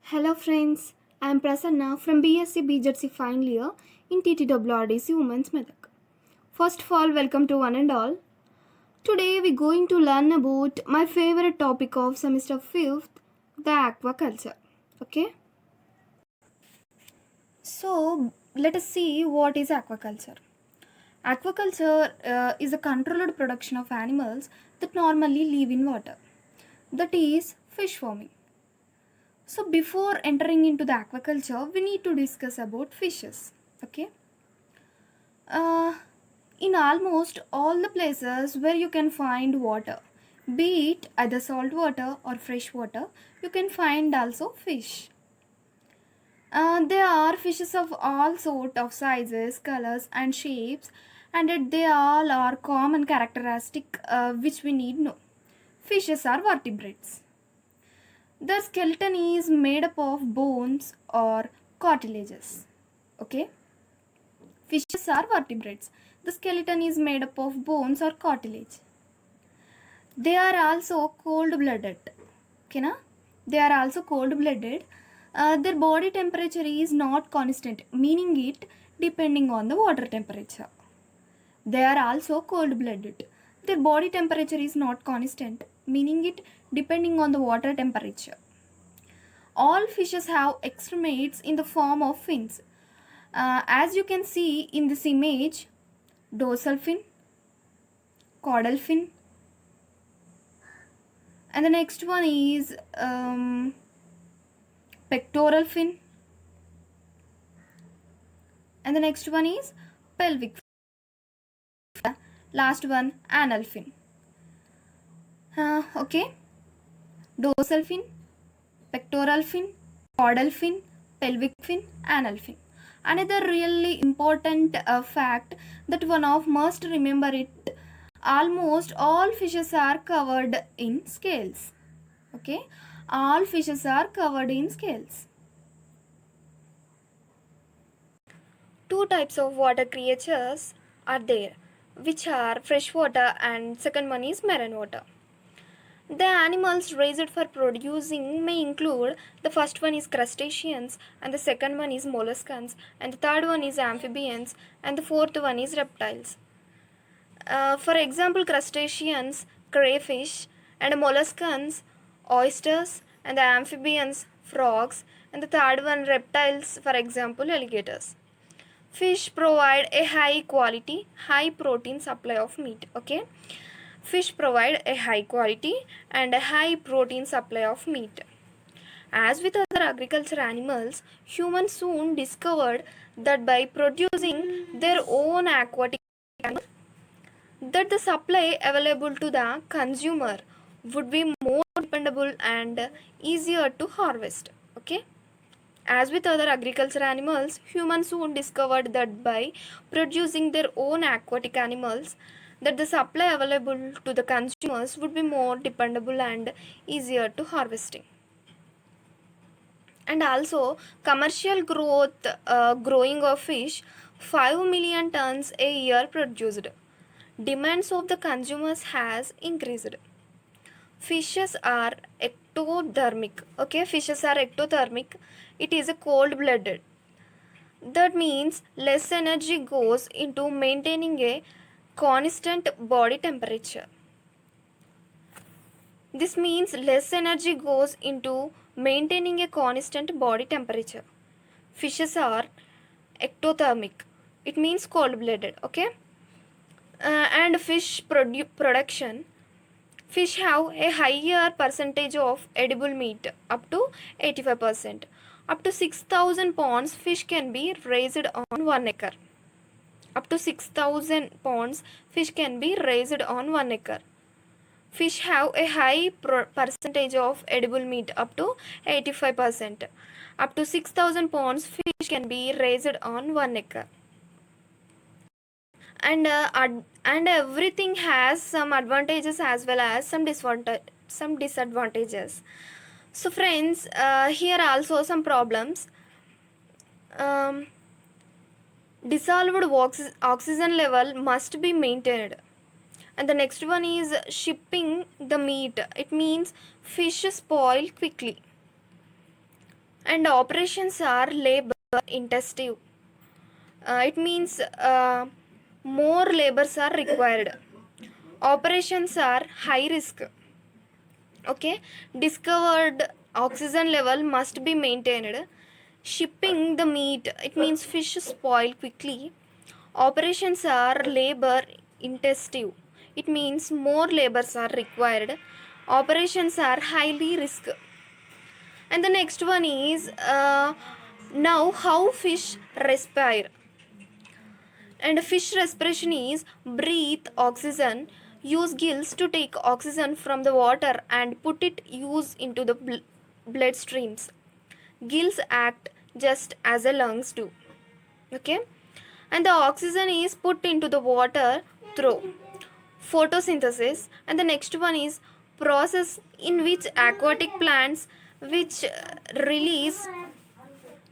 Hello friends, I am Prasanna from BSc BJC Final Year in TTWRDC Women's Medak. First of all, welcome to one and all. Today we are going to learn about my favorite topic of semester 5th, the aquaculture. Okay? So, let us see what is aquaculture. Aquaculture is a controlled production of animals that normally live in water. That is fish farming. So before entering into the aquaculture, we need to discuss about fishes. Okay. Uh, in almost all the places where you can find water, be it either salt water or fresh water, you can find also fish. There are fishes of all sort of sizes, colors, and shapes, and yet they all are common characteristic which we need know. Fishes are vertebrates. The skeleton is made up of bones or cartilages. Okay? Fishes are vertebrates. The skeleton is made up of bones or cartilage. They are also cold-blooded. Okay, na? They are also cold-blooded. Their body temperature is not constant, meaning it depending on the water temperature. They are also cold-blooded. Their body temperature is not constant, meaning it depending on the water temperature. All fishes have extremities in the form of fins. As you can see in this image, dorsal fin, caudal fin, and the next one is pectoral fin, and the next one is pelvic fin. Last one, anal fin. Okay, dorsal fin, pectoral fin, caudal fin, pelvic fin, anal fin. Another really important fact that one of must remember it, almost all fishes are covered in scales. Okay, all fishes are covered in scales. Two types of water creatures are there, which are freshwater and second one is marine water. The animals raised for producing may include the first one is crustaceans, and the second one is molluscans, and the third one is amphibians, and the fourth one is reptiles. For example, crustaceans, crayfish, and molluscans, oysters, and the amphibians, frogs, and the third one, reptiles, for example, alligators. Fish provide a high quality, high protein supply of meat. Okay. Fish provide a high quality and a high protein supply of meat. As with other agriculture animals, humans soon discovered that by producing their own aquatic animals, that the supply available to the consumer would be more dependable and easier to harvest. Okay. As with other agriculture animals, humans soon discovered that by producing their own aquatic animals, that the supply available to the consumers would be more dependable and easier to harvesting. And also, commercial growing of fish, 5 million tons a year produced. Demands of the consumers has increased. Fishes are ectothermic. Okay, fishes are ectothermic. It is a cold blooded. That means less energy goes into maintaining a constant body temperature. This means less energy goes into maintaining a constant body temperature. Fishes are ectothermic. It means cold blooded. Okay. And fish production. Fish have a higher percentage of edible meat, up to 85%. Up to 6,000 pounds fish can be raised on 1 acre. Up to 6,000 pounds fish can be raised on 1 acre. Fish have a high percentage of edible meat, up to 85%. Up to 6,000 pounds fish can be raised on 1 acre. And everything has some advantages as well as some disadvantages. So friends, here also some problems. Dissolved oxygen level must be maintained. And the next one is shipping the meat. It means fish spoil quickly. and operations are labor intensive. It means more labors are required. Operations are high risk. Okay, discovered oxygen level must be maintained. Shipping the meat, it means fish spoil quickly. Operations are labor intensive. It means more labors are required. Operations are highly risk. And the next one is now how fish respire. And fish respiration is breathe oxygen, use gills to take oxygen from the water and put it use into the blood streams. Gills act just as the lungs do. Okay, and the oxygen is put into the water through photosynthesis. And the next one is process in which aquatic plants which release.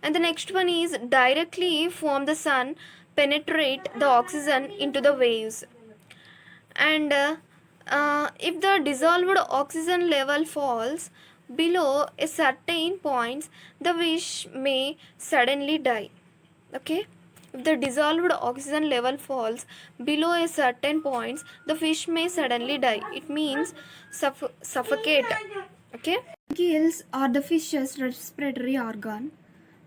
And the next one is directly from the sun penetrate the oxygen into the waves. And if the dissolved oxygen level falls below a certain point, the fish may suddenly die. Okay, if the dissolved oxygen level falls below a certain point, the fish may suddenly die. It means suffocate. Okay, gills are the fish's respiratory organ.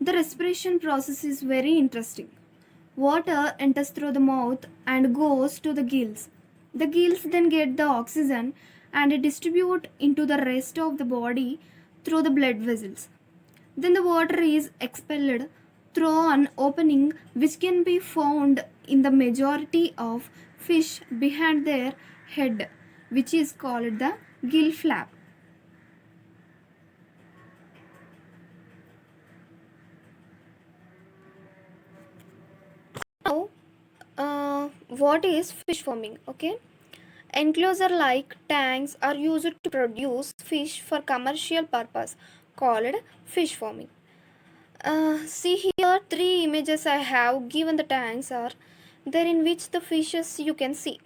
The respiration process is very interesting. Water enters through the mouth and goes to the gills. The gills then get the oxygen and distribute into the rest of the body through the blood vessels. Then the water is expelled through an opening which can be found in the majority of fish behind their head, which is called the gill flap. Now, what is fish farming? Okay, enclosure like tanks are used to produce fish for commercial purpose called fish farming. See here, three images I have given. The tanks are there in which the fishes you can see.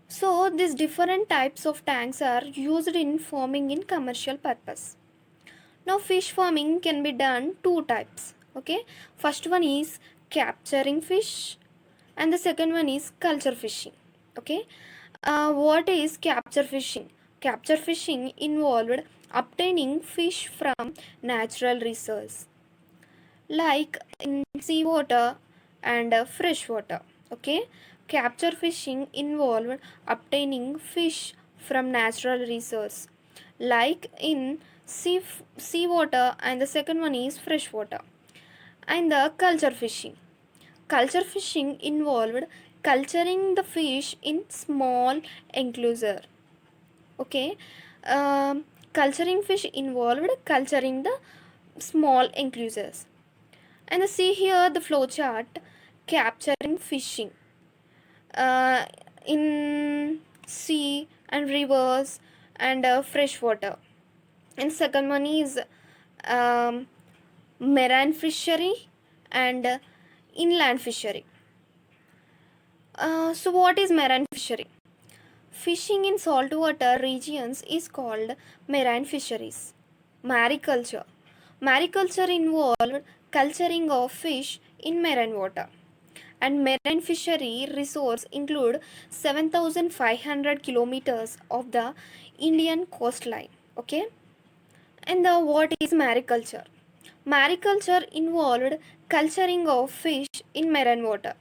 So these different types of tanks are used in farming in commercial purpose. Now fish farming can be done two types. Okay, first one is capturing fish and the second one is culture fishing. Okay, what is capture fishing? Capture fishing involved obtaining fish from natural resources like in seawater and fresh water. Okay, capture fishing involved obtaining fish from natural resource like in seawater, and the second one is fresh water. And the culture fishing, culture fishing involved culturing the fish in small enclosure. Okay, culturing fish involved culturing the small enclosures. And see here the flow chart capturing fishing in sea and rivers and fresh water. And second one is um, marine fishery and inland fishery. So what is marine fishery? Fishing in saltwater regions is called marine fisheries. Mariculture. Mariculture involved culturing of fish in marine water. And marine fishery resource include 7,500 kilometers of the Indian coastline. Okay, and the what is mariculture? Mariculture involved culturing of fish in marine water.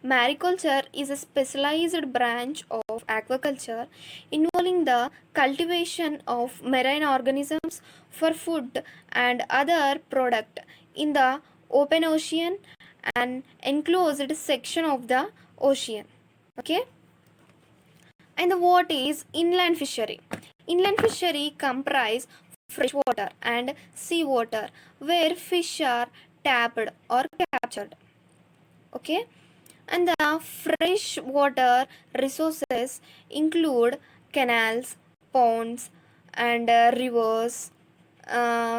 Mariculture is a specialized branch of aquaculture involving the cultivation of marine organisms for food and other product in the open ocean and enclosed section of the ocean. Okay, and what is inland fishery? Inland fishery comprise freshwater and seawater where fish are tapped or captured. Okay, and the freshwater resources include canals, ponds, and rivers,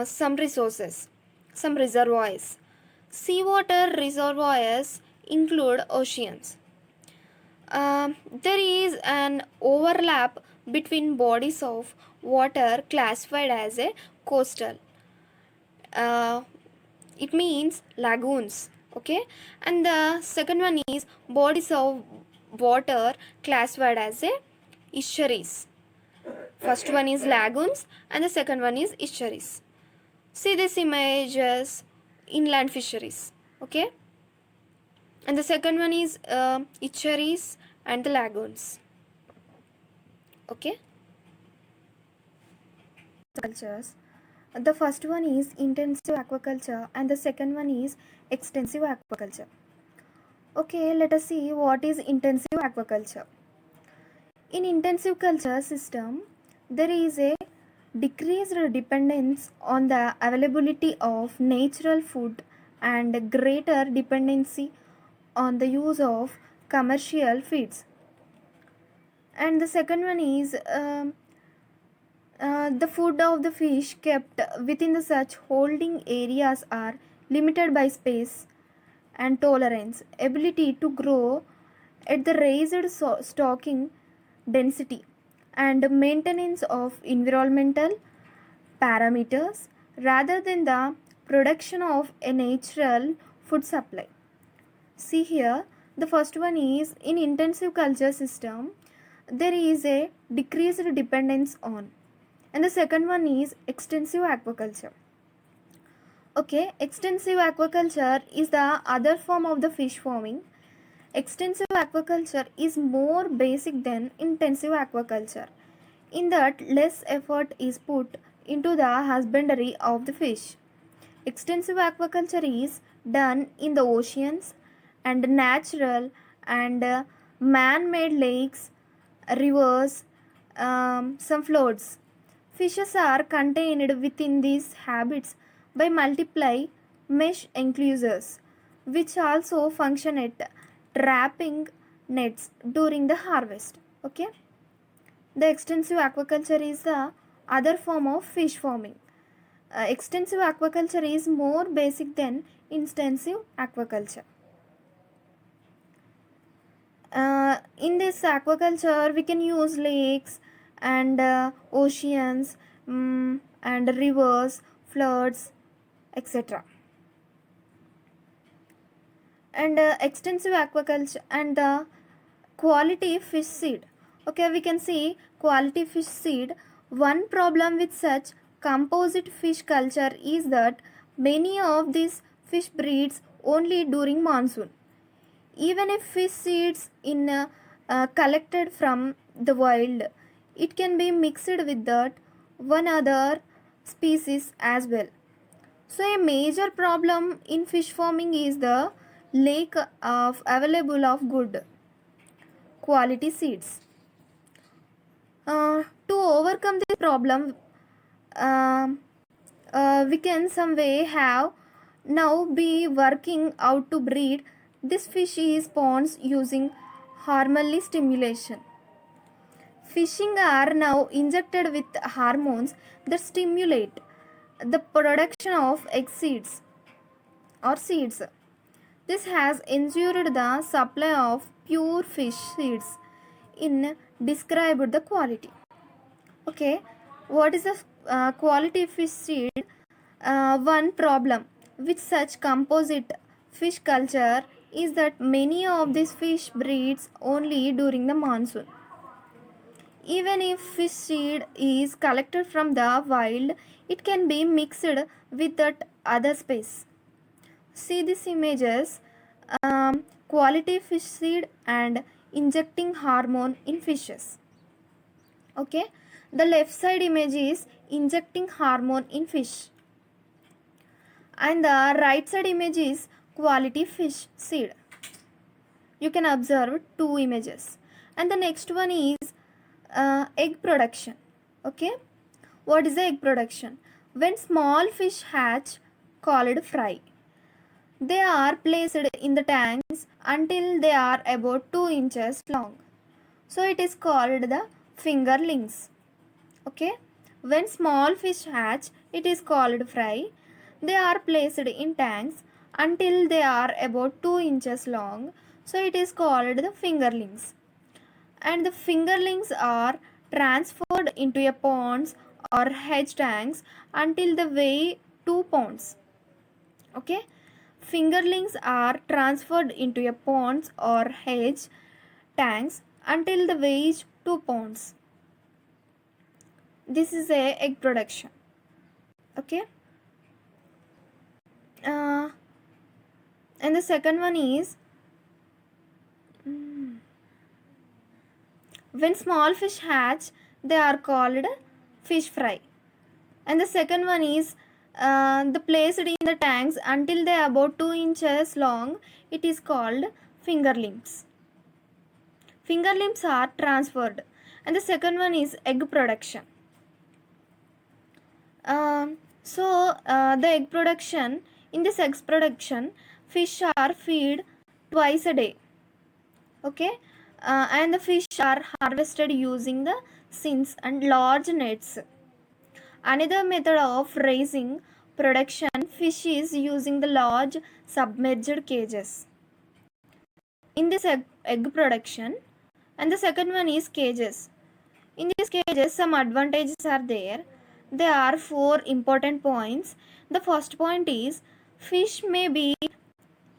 some resources, some reservoirs. Seawater reservoirs include oceans. There is an overlap between bodies of water classified as a coastal uh, it means lagoons. Okay, and the second one is bodies of water classified as a estuaries. First one is lagoons and the second one is estuaries. See this image as inland fisheries. Okay, and the second one is estuaries and the lagoons. Okay, cultures. The first one is intensive aquaculture and the second one is extensive aquaculture. Okay, let us see what is intensive aquaculture. In intensive culture system, there is a decreased dependence on the availability of natural food and greater dependency on the use of commercial feeds. And the second one is the food of the fish kept within the such holding areas are limited by space and tolerance, ability to grow at the raised stocking density, and maintenance of environmental parameters rather than the production of a natural food supply. See here, the first one is in intensive culture system, there is a decreased dependence on, and the second one is extensive aquaculture. Okay, extensive aquaculture is the other form of the fish farming. Extensive aquaculture is more basic than intensive aquaculture in that less effort is put into the husbandry of the fish. Extensive aquaculture is done in the oceans and natural and man-made lakes, rivers, some floats. Fishes are contained within these habits by multiply mesh enclosures, which also function at trapping nets during the harvest. Okay, the extensive aquaculture is the other form of fish farming. Extensive aquaculture is more basic than intensive aquaculture. In this aquaculture, we can use lakes and oceans and rivers, floods, etc. And extensive aquaculture and the quality fish seed. Okay, we can see quality fish seed. One problem with such composite fish culture is that many of these fish breeds only during monsoon. Even if fish seeds in collected from the wild, it can be mixed with that one other species as well. So a major problem in fish farming is the lack of available of good quality seeds. To overcome this problem, um, we can some way have now be working out to breed this fishes ponds using hormonal stimulation. Fishing are now injected with hormones that stimulate the production of egg seeds or seeds. This has ensured the supply of pure fish seeds in described the quality. Okay, what is the quality fish seed? One problem with such composite fish culture is that many of these fish breeds only during the monsoon. Even if fish seed is collected from the wild, it can be mixed with that other species. See these images, quality fish seed and injecting hormone in fishes. Okay, the left side image is injecting hormone in fish and the right side image is quality fish seed. You can observe two images, and the next one is egg production. Okay, what is the egg production? When small fish hatch, called fry, they are placed in the tanks until they are about 2 inches long. So it is called the fingerlings. Okay, when small fish hatch, it is called fry. They are placed in tanks until they are about 2 inches long. So it is called the fingerlings. And the fingerlings are transferred into a ponds or hedge tanks until the weigh 2 ponds. Okay, fingerlings are transferred into a ponds or hedge tanks until they reach 2 ponds. This is a egg production. Okay, and the second one is when small fish hatch, they are called fish fry. And the second one is the placed in the tanks until they are about 2 inches long. It is called fingerlings. Fingerlings are transferred. And the second one is egg production. The egg production, in this egg production, fish are fed twice a day. Okay, and the fish are harvested using the sins and large nets. Another method of raising production fish is using the large submerged cages. In this egg production, and the second one is cages. In these cages, some advantages are there. There are 4 important points. The first point is fish may be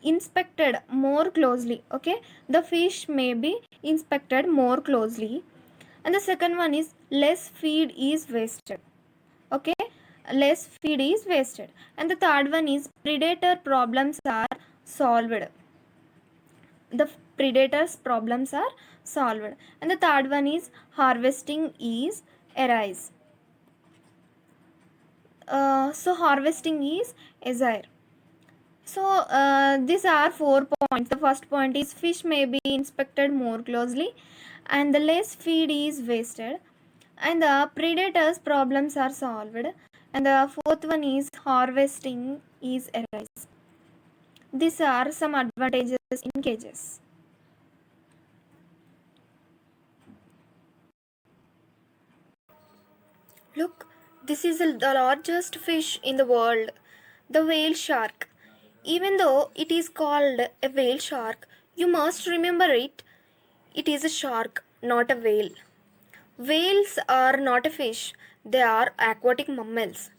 inspected more closely. Okay, the fish may be inspected more closely. And the second one is less feed is wasted. Okay, less feed is wasted. And the third one is predator problems are solved. The predators problems are solved. And the third one is harvesting is arise. So harvesting is easier. So these are 4 points. The first point is fish may be inspected more closely, and the less feed is wasted, and the predators problems are solved, and the fourth one is harvesting is arise. These are some advantages in cages. Look, this is the largest fish in the world, the whale shark. Even though it is called a whale shark, you must remember it is a shark, not a whale. Whales are not a fish, they are aquatic mammals.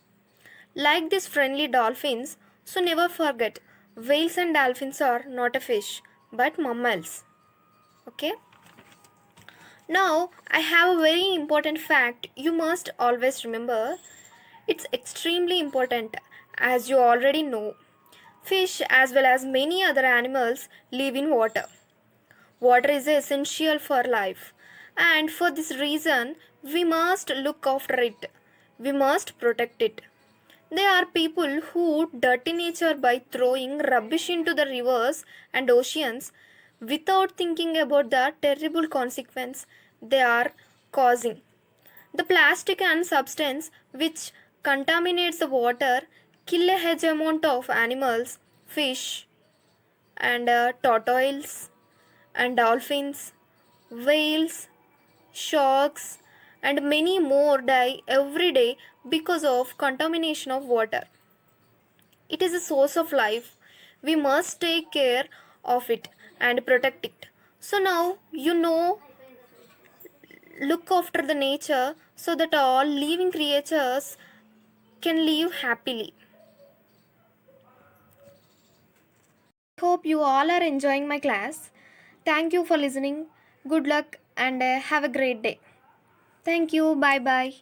Like these friendly dolphins, so never forget, whales and dolphins are not a fish, but mammals. Okay? Now, I have a very important fact you must always remember. It's extremely important, as you already know. Fish, as well as many other animals, live in water. Water is essential for life, and for this reason, we must look after it. We must protect it. There are people who dirty nature by throwing rubbish into the rivers and oceans without thinking about the terrible consequence they are causing. The plastic and substance which contaminates the water kill a huge amount of animals, fish, and tortoises, and dolphins, whales, sharks, and many more die every day because of contamination of water. It is a source of life. We must take care of it and protect it. So now you know, look after the nature so that all living creatures can live happily. Hope you all are enjoying my class. Thank you for listening. Good luck and have a great day. Thank you. Bye bye.